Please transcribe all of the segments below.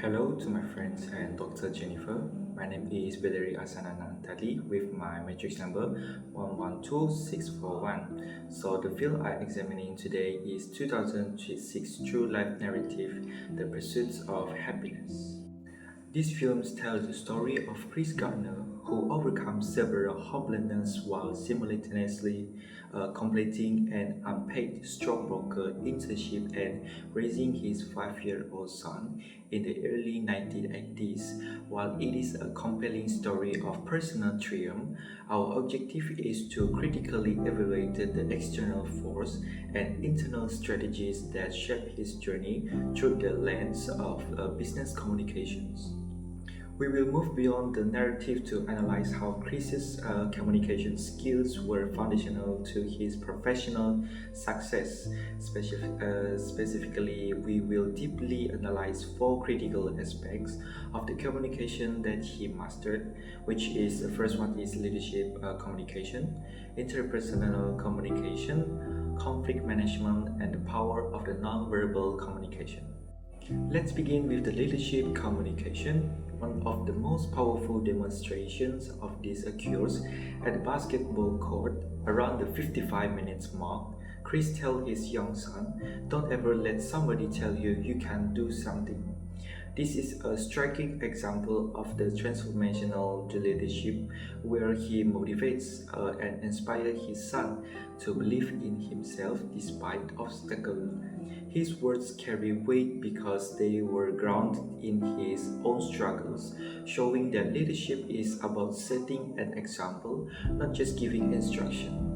Hello to my friends and Dr. Jennifer. My name is Valery Asan and Entali with my matrix number 112641. So the field I'm examining today is 2006 True Life Narrative, The Pursuit of Happiness. This film tells the story of Chris Gardner, who overcomes several hopelessness while simultaneously completing an unpaid stockbroker internship and raising his 5-year-old son in the early 1980s. While it is a compelling story of personal triumph, our objective is to critically evaluate the external force and internal strategies that shape his journey through the lens of business communications. We will move beyond the narrative to analyze how Chris's communication skills were foundational to his professional success. Specifically, we will deeply analyze four critical aspects of the communication that he mastered, which is the first one is leadership communication, interpersonal communication, conflict management, and the power of the non-verbal communication. Let's begin with the leadership communication. One of the most powerful demonstrations of this occurs at the basketball court around the 55 minutes mark. Chris tells his young son, "Don't ever let somebody tell you you can't do something." This is a striking example of the transformational leadership where he motivates and inspires his son to believe in himself despite obstacles. His words carry weight because they were grounded in his own struggles, showing that leadership is about setting an example, not just giving instruction.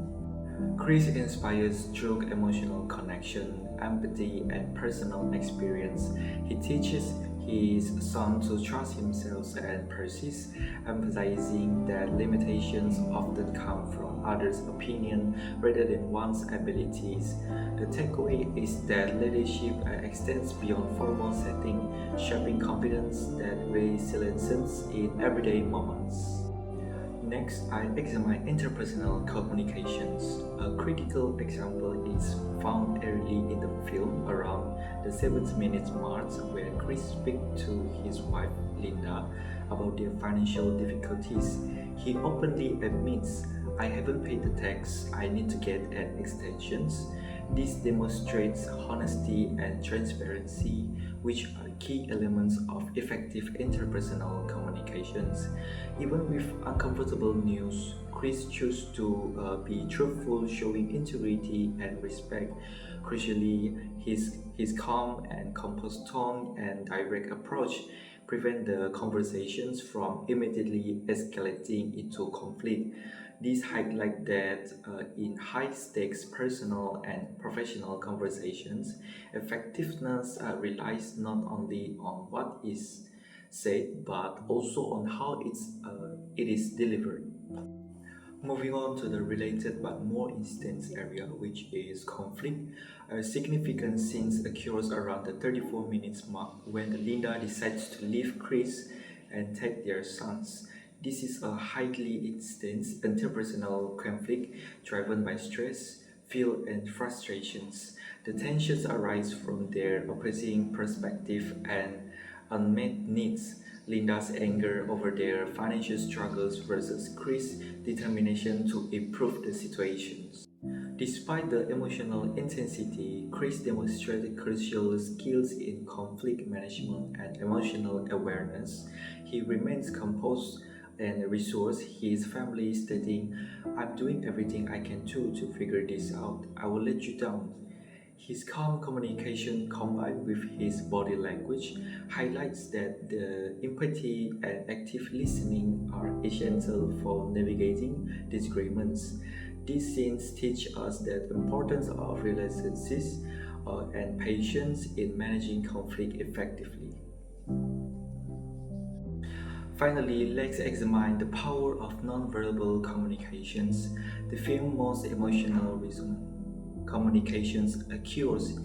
Chris inspires through emotional connection, empathy, and personal experience. He teaches his son to trust himself and persist, emphasizing that limitations often come from others' opinion rather than one's abilities. The takeaway is that leadership extends beyond formal setting, shaping confidence that resilience in everyday moments. Next, I examine interpersonal communications. A critical example is found early in the film around the 7th minute mark where Chris speaks to his wife Linda about their financial difficulties. He openly admits, "I haven't paid the tax, I need to get an extension." This demonstrates honesty and transparency, which are key elements of effective interpersonal communications. Even with uncomfortable news, Chris chooses to be truthful, showing integrity and respect. Crucially, his calm and composed tone and direct approach prevent the conversations from immediately escalating into conflict. This highlights that in high-stakes personal and professional conversations, effectiveness relies not only on what is said but also on how it is delivered. Moving on to the related but more intense area, which is conflict. A significant scene occurs around the 34 minutes mark when Linda decides to leave Chris and take their sons. This is a highly intense interpersonal conflict driven by stress, fear, and frustrations. The tensions arise from their opposing perspective and unmet needs. Linda's anger over their financial struggles versus Chris' determination to improve the situations. Despite the emotional intensity, Chris demonstrated crucial skills in conflict management and emotional awareness. He remains composed and reassures his family, stating, "I'm doing everything I can do to figure this out. I will let you down." His calm communication combined with his body language highlights that the empathy and active listening are essential for navigating disagreements. These scenes teach us the importance of relationships and patience in managing conflict effectively. Finally, let's examine the power of nonverbal communications. The film's most emotional communications occurs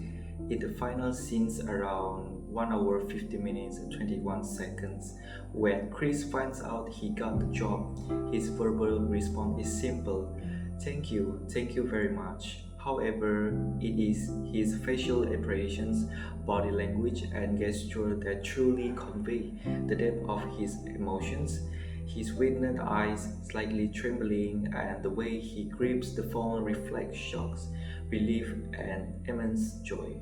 in the final scenes around 1 hour 50 minutes and 21 seconds. When Chris finds out he got the job, his verbal response is simple: thank you very much." However, it is his facial expressions, body language, and gesture that truly convey the depth of his emotions. His widened eyes, slightly trembling, and the way he grips the phone reflect shocks, relief, and immense joy.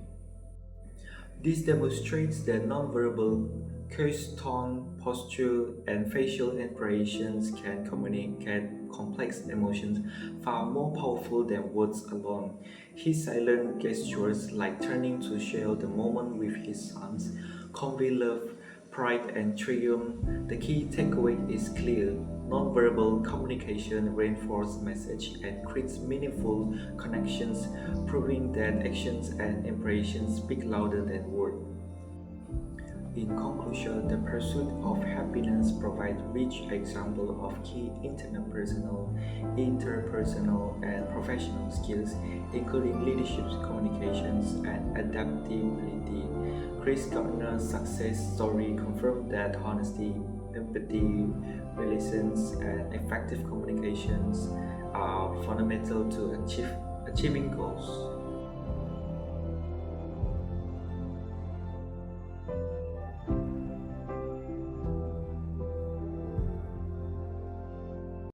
This demonstrates that nonverbal cues, tone, posture, and facial expressions can communicate complex emotions far more powerful than words alone. His silent gestures, like turning to share the moment with his sons, convey love, pride, and triumph. The key takeaway is clear. Nonverbal communication reinforces message and creates meaningful connections, proving that actions and impressions speak louder than words. In conclusion, the pursuit of happiness provides rich examples of key interpersonal, and professional skills, including leadership, communications, and adaptability. Chris Gardner's success story confirmed that honesty, empathy, resilience, and effective communications are fundamental to achieving goals.